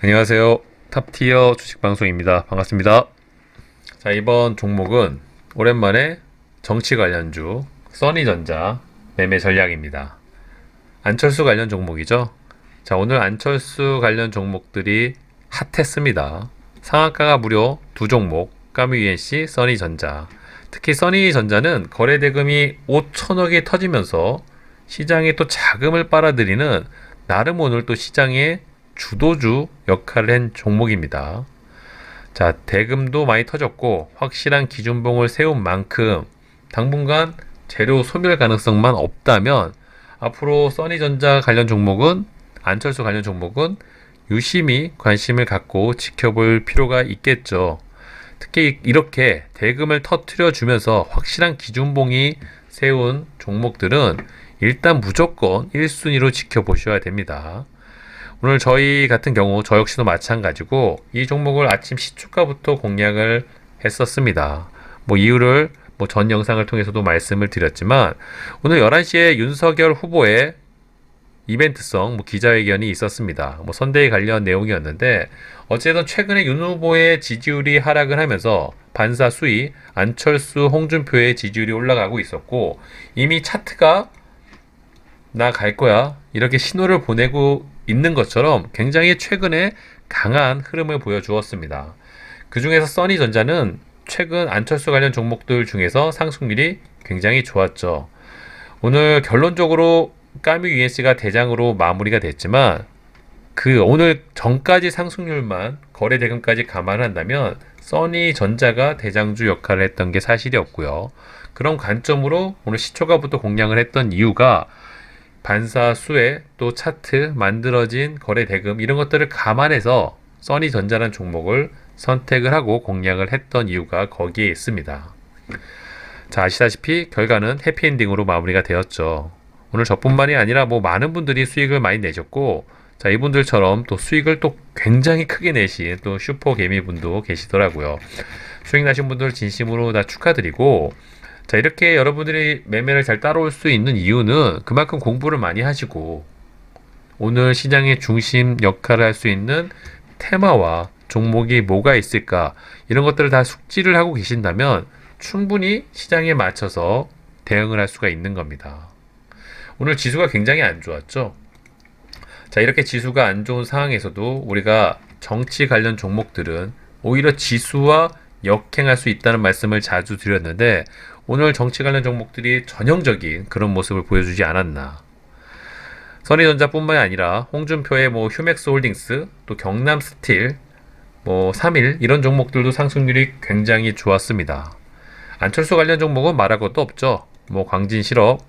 안녕하세요. 탑티어 주식방송입니다. 반갑습니다. 자, 이번 종목은 오랜만에 정치 관련주 써니전자 매매 전략입니다. 안철수 관련 종목이죠. 자, 오늘 안철수 관련 종목들이 핫했습니다. 상한가가 무려 두 종목, 까뮤ENC, 써니전자. 특히 써니전자는 거래대금이 5천억이 터지면서 시장에 또 자금을 빨아들이는 나름 오늘 또 시장의 주도주 역할을 한 종목입니다. 자, 대금도 많이 터졌고 확실한 기준봉을 세운 만큼 당분간 재료 소멸 가능성만 없다면 앞으로 써니전자 관련 종목은 안철수 관련 종목은 유심히 관심을 갖고 지켜볼 필요가 있겠죠. 특히 이렇게 대금을 터트려 주면서 확실한 기준봉이 세운 종목들은 일단 무조건 1순위로 지켜보셔야 됩니다. 오늘 저희 같은 경우 저 역시도 마찬가지고 이 종목을 아침 시초가부터 공략을 했었습니다. 이유를 전 영상을 통해서도 말씀을 드렸지만 오늘 11시에 윤석열 후보의 이벤트성 기자회견이 있었습니다. 선대위 관련 내용이었는데 어쨌든 최근에 윤 후보의 지지율이 하락을 하면서 반사 수위, 안철수, 홍준표의 지지율이 올라가고 있었고 이미 차트가 나 갈 거야 이렇게 신호를 보내고 있는 것처럼 굉장히 최근에 강한 흐름을 보여주었습니다. 그 중에서 써니전자는 최근 안철수 관련 종목들 중에서 상승률이 굉장히 좋았죠. 오늘 결론적으로 까뮤ENC가 대장으로 마무리가 됐지만 오늘 전까지 상승률만 거래 대금까지 감안한다면 써니전자가 대장주 역할을 했던 게 사실이었고요. 그런 관점으로 오늘 시초가부터 공략을 했던 이유가 반사 수혜 또 차트 만들어진 거래 대금 이런 것들을 감안해서 써니전자라는 종목을 선택을 하고 공략을 했던 이유가 거기에 있습니다. 자, 아시다시피 결과는 해피엔딩으로 마무리가 되었죠. 오늘 저뿐만이 아니라 많은 분들이 수익을 많이 내셨고 자, 이분들처럼 또 수익을 또 굉장히 크게 내신 또 슈퍼 개미분도 계시더라고요. 수익 나신 분들 진심으로 다 축하드리고 자, 이렇게 여러분들이 매매를 잘 따라올 수 있는 이유는 그만큼 공부를 많이 하시고 오늘 시장의 중심 역할을 할 수 있는 테마와 종목이 뭐가 있을까 이런 것들을 다 숙지를 하고 계신다면 충분히 시장에 맞춰서 대응을 할 수가 있는 겁니다. 오늘 지수가 굉장히 안 좋았죠. 자, 이렇게 지수가 안 좋은 상황에서도 우리가 정치 관련 종목들은 오히려 지수와 역행할 수 있다는 말씀을 자주 드렸는데 오늘 정치 관련 종목들이 전형적인 그런 모습을 보여주지 않았나. 써니전자뿐만이 아니라 홍준표의 휴맥스홀딩스, 또 경남스틸, 3일 이런 종목들도 상승률이 굉장히 좋았습니다. 안철수 관련 종목은 말할 것도 없죠. 광진실업,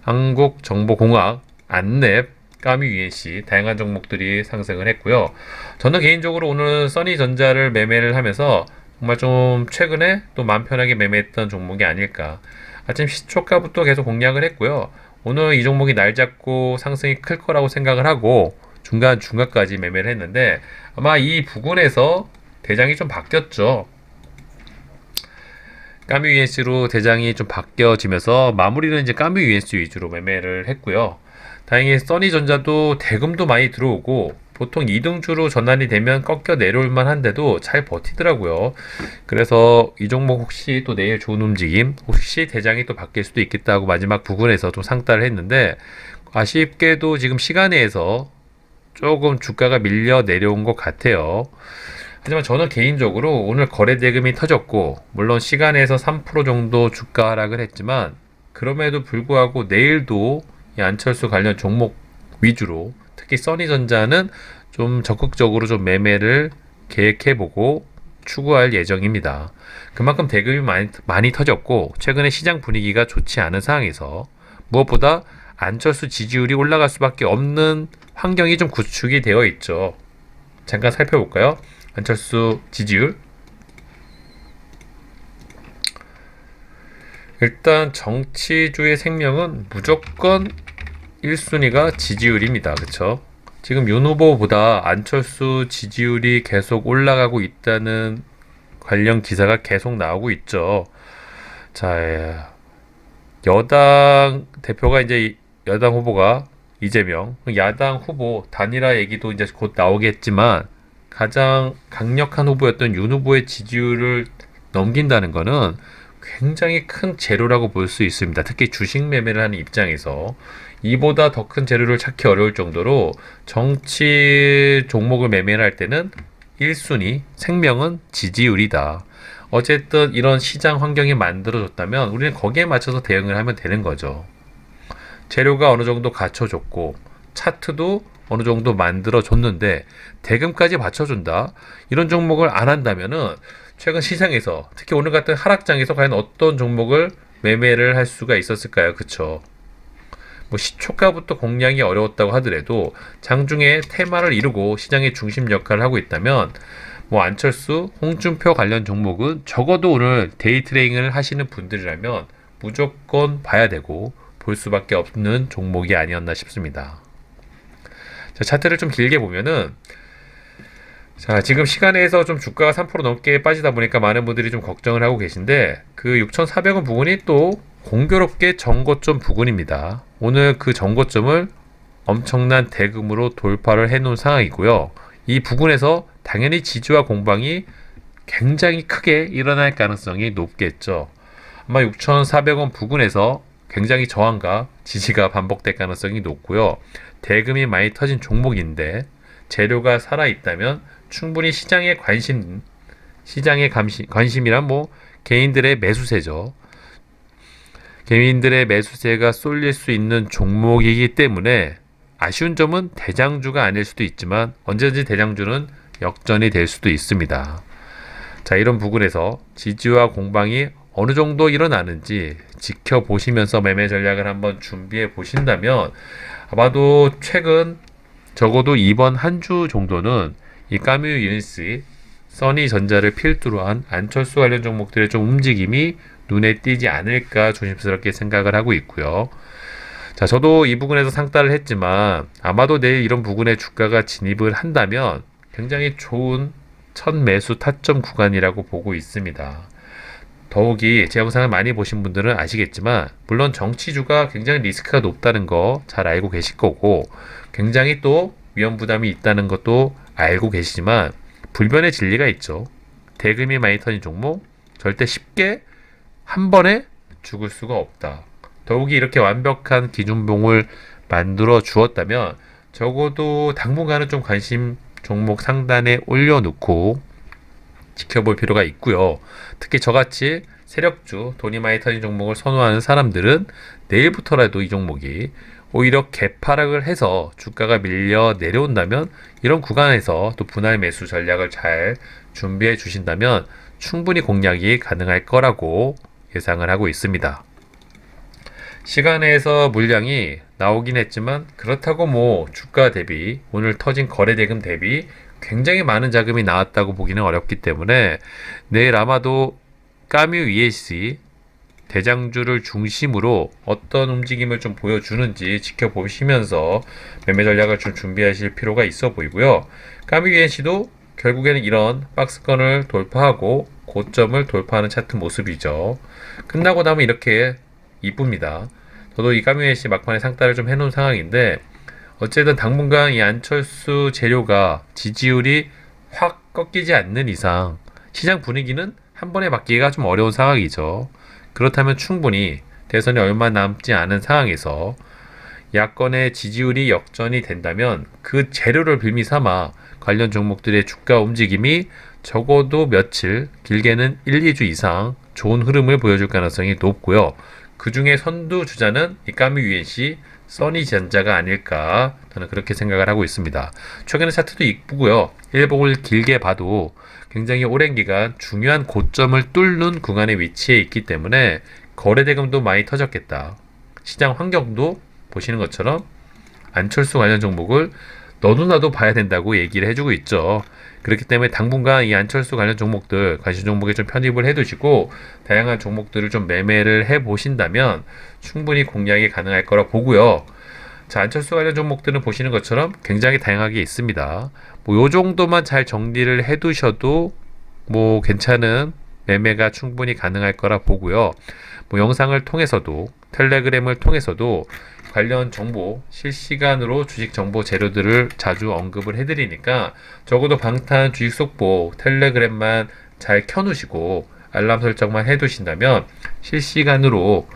한국정보공학, 안랩, 까뮤ENC 다양한 종목들이 상승을 했고요. 저는 개인적으로 오늘 써니전자를 매매를 하면서 정말 좀 최근에 또 마음 편하게 매매했던 종목이 아닐까. 아침 시초가부터 계속 공략을 했고요. 오늘 이 종목이 날 잡고 상승이 클 거라고 생각을 하고 중간까지 매매를 했는데 아마 이 부분에서 대장이 좀 바뀌었죠. 까뮤ENC로 대장이 좀 바뀌어지면서 마무리는 이제 까뮤ENC 위주로 매매를 했고요. 다행히 써니전자도 대금도 많이 들어오고 보통 2등주로 전환이 되면 꺾여 내려올 만한데도 잘 버티더라고요. 그래서 이 종목 혹시 또 내일 좋은 움직임, 혹시 대장이 또 바뀔 수도 있겠다고 마지막 부분에서 좀 상따를 했는데 아쉽게도 지금 시간에서 조금 주가가 밀려 내려온 것 같아요. 하지만 저는 개인적으로 오늘 거래 대금이 터졌고 물론 시간에서 3% 정도 주가 하락을 했지만 그럼에도 불구하고 내일도 이 안철수 관련 종목 위주로 특히 써니전자는 좀 적극적으로 좀 매매를 계획해보고 추구할 예정입니다. 그만큼 대금이 많이 터졌고 최근에 시장 분위기가 좋지 않은 상황에서 무엇보다 안철수 지지율이 올라갈 수밖에 없는 환경이 좀 구축이 되어 있죠. 잠깐 살펴볼까요? 안철수 지지율 일단 정치주의 생명은 무조건 1순위가 지지율입니다. 그쵸? 지금 윤 후보보다 안철수 지지율이 계속 올라가고 있다는 관련 기사가 계속 나오고 있죠. 자, 여당 대표가 이제 여당 후보가 이재명, 야당 후보 단일화 얘기도 이제 곧 나오겠지만 가장 강력한 후보였던 윤 후보의 지지율을 넘긴다는 것은 굉장히 큰 재료라고 볼 수 있습니다. 특히 주식 매매를 하는 입장에서 이보다 더 큰 재료를 찾기 어려울 정도로 정치 종목을 매매를 할 때는 1순위 생명은 지지율이다. 어쨌든 이런 시장 환경이 만들어졌다면 우리는 거기에 맞춰서 대응을 하면 되는 거죠. 재료가 어느 정도 갖춰졌고 차트도 어느 정도 만들어줬는데 대금까지 받쳐준다. 이런 종목을 안 한다면은 최근 시장에서 특히 오늘 같은 하락장에서 과연 어떤 종목을 매매를 할 수가 있었을까요? 그쵸? 뭐 시초가부터 공략이 어려웠다고 하더라도 장중에 테마를 이루고 시장의 중심 역할을 하고 있다면 뭐 안철수, 홍준표 관련 종목은 적어도 오늘 데이 트레이딩을 하시는 분들이라면 무조건 봐야 되고 볼 수밖에 없는 종목이 아니었나 싶습니다. 자, 차트를 좀 길게 보면은 자, 지금 시간에서 좀 주가가 3% 넘게 빠지다 보니까 많은 분들이 좀 걱정을 하고 계신데 그 6,400원 부근이 또 공교롭게 전고점 부근입니다. 오늘 그 전고점을 엄청난 대금으로 돌파를 해놓은 상황이고요. 이 부근에서 당연히 지지와 공방이 굉장히 크게 일어날 가능성이 높겠죠. 아마 6,400원 부근에서 굉장히 저항과 지지가 반복될 가능성이 높고요. 대금이 많이 터진 종목인데 재료가 살아있다면 충분히 시장의 관심이란 뭐 개인들의 매수세죠. 개인들의 매수세가 쏠릴 수 있는 종목이기 때문에 아쉬운 점은 대장주가 아닐 수도 있지만 언제든지 대장주는 역전이 될 수도 있습니다. 자, 이런 부분에서 지지와 공방이 어느 정도 일어나는지 지켜보시면서 매매 전략을 한번 준비해 보신다면 아마도 최근 적어도 이번 한 주 정도는 이 까뮤 유니스, 써니전자를 필두로 한 안철수 관련 종목들의 좀 움직임이 눈에 띄지 않을까 조심스럽게 생각을 하고 있고요. 자, 저도 이 부분에서 상따를 했지만 아마도 내일 이런 부분에 주가가 진입을 한다면 굉장히 좋은 첫 매수 타점 구간이라고 보고 있습니다. 더욱이 제 영상을 많이 보신 분들은 아시겠지만 물론 정치주가 굉장히 리스크가 높다는 거 잘 알고 계실 거고 굉장히 또 위험 부담이 있다는 것도 알고 계시지만 불변의 진리가 있죠. 대금이 많이 터진 종목 절대 쉽게 한 번에 죽을 수가 없다. 더욱이 이렇게 완벽한 기준봉을 만들어 주었다면 적어도 당분간은 좀 관심 종목 상단에 올려놓고 지켜볼 필요가 있고요. 특히 저같이 세력주, 돈이 많이 터진 종목을 선호하는 사람들은 내일부터라도 이 종목이 오히려 개파락을 해서 주가가 밀려 내려온다면 이런 구간에서 또 분할 매수 전략을 잘 준비해 주신다면 충분히 공략이 가능할 거라고 예상을 하고 있습니다. 시간에서 물량이 나오긴 했지만 그렇다고 뭐 주가 대비 오늘 터진 거래대금 대비 굉장히 많은 자금이 나왔다고 보기는 어렵기 때문에 내일 아마도 까뮤 ESC 대장주를 중심으로 어떤 움직임을 좀 보여주는지 지켜보시면서 매매 전략을 좀 준비하실 필요가 있어 보이고요. 까뮤 ESC도 결국에는 이런 박스권을 돌파하고 고점을 돌파하는 차트 모습이죠. 끝나고 나면 이렇게 이쁩니다. 저도 이 까뮤 ESC 막판에 상따를 좀 해놓은 상황인데 어쨌든 당분간 이 안철수 재료가 지지율이 확 꺾이지 않는 이상 시장 분위기는 한 번에 바뀌기가 좀 어려운 상황이죠. 그렇다면 충분히 대선이 얼마 남지 않은 상황에서 야권의 지지율이 역전이 된다면 그 재료를 빌미 삼아 관련 종목들의 주가 움직임이 적어도 며칠, 길게는 1, 2주 이상 좋은 흐름을 보여줄 가능성이 높고요. 그 중에 선두 주자는 이 까뮤 UNC, 써니전자가 아닐까 저는 그렇게 생각을 하고 있습니다. 최근에 차트도 이쁘고요. 일봉을 길게 봐도 굉장히 오랜 기간 중요한 고점을 뚫는 구간에 위치해 있기 때문에 거래대금도 많이 터졌겠다. 시장 환경도 보시는 것처럼 안철수 관련 종목을 너도나도 봐야 된다고 얘기를 해주고 있죠. 그렇기 때문에 당분간 이 안철수 관련 종목들, 관심 종목에 좀 편입을 해두시고 다양한 종목들을 좀 매매를 해보신다면 충분히 공략이 가능할 거라 보고요. 자, 안철수 관련 종목들은 보시는 것처럼 굉장히 다양하게 있습니다. 뭐 요 정도만 잘 정리를 해두셔도 뭐 괜찮은 매매가 충분히 가능할 거라 보고요. 뭐 영상을 통해서도 텔레그램을 통해서도 관련 정보, 실시간으로 주식 정보 재료들을 자주 언급을 해드리니까 적어도 방탄 주식 속보 텔레그램만 잘 켜놓으시고 알람 설정만 해두신다면 실시간으로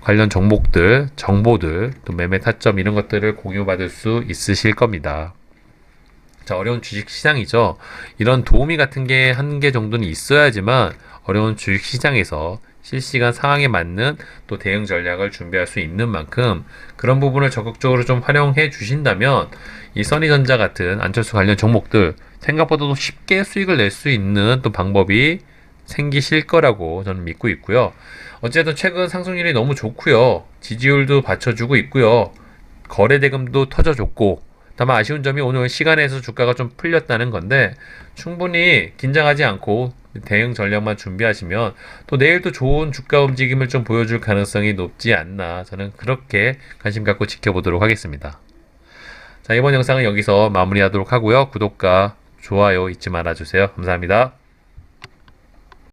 관련 종목들, 정보들, 또 매매 타점 이런 것들을 공유받을 수 있으실 겁니다. 자, 어려운 주식 시장이죠. 이런 도우미 같은 게 한 개 정도는 있어야지만 어려운 주식 시장에서 실시간 상황에 맞는 또 대응 전략을 준비할 수 있는 만큼 그런 부분을 적극적으로 좀 활용해 주신다면 이 써니전자 같은 안철수 관련 종목들 생각보다도 쉽게 수익을 낼 수 있는 또 방법이 생기실 거라고 저는 믿고 있고요. 어쨌든 최근 상승률이 너무 좋고요. 지지율도 받쳐주고 있고요. 거래 대금도 터져줬고, 다만 아쉬운 점이 오늘 시간에서 주가가 좀 풀렸다는 건데 충분히 긴장하지 않고 대응 전략만 준비하시면 또 내일도 좋은 주가 움직임을 좀 보여줄 가능성이 높지 않나, 저는 그렇게 관심 갖고 지켜보도록 하겠습니다. 자, 이번 영상은 여기서 마무리하도록 하고요. 구독과 좋아요 잊지 말아주세요. 감사합니다.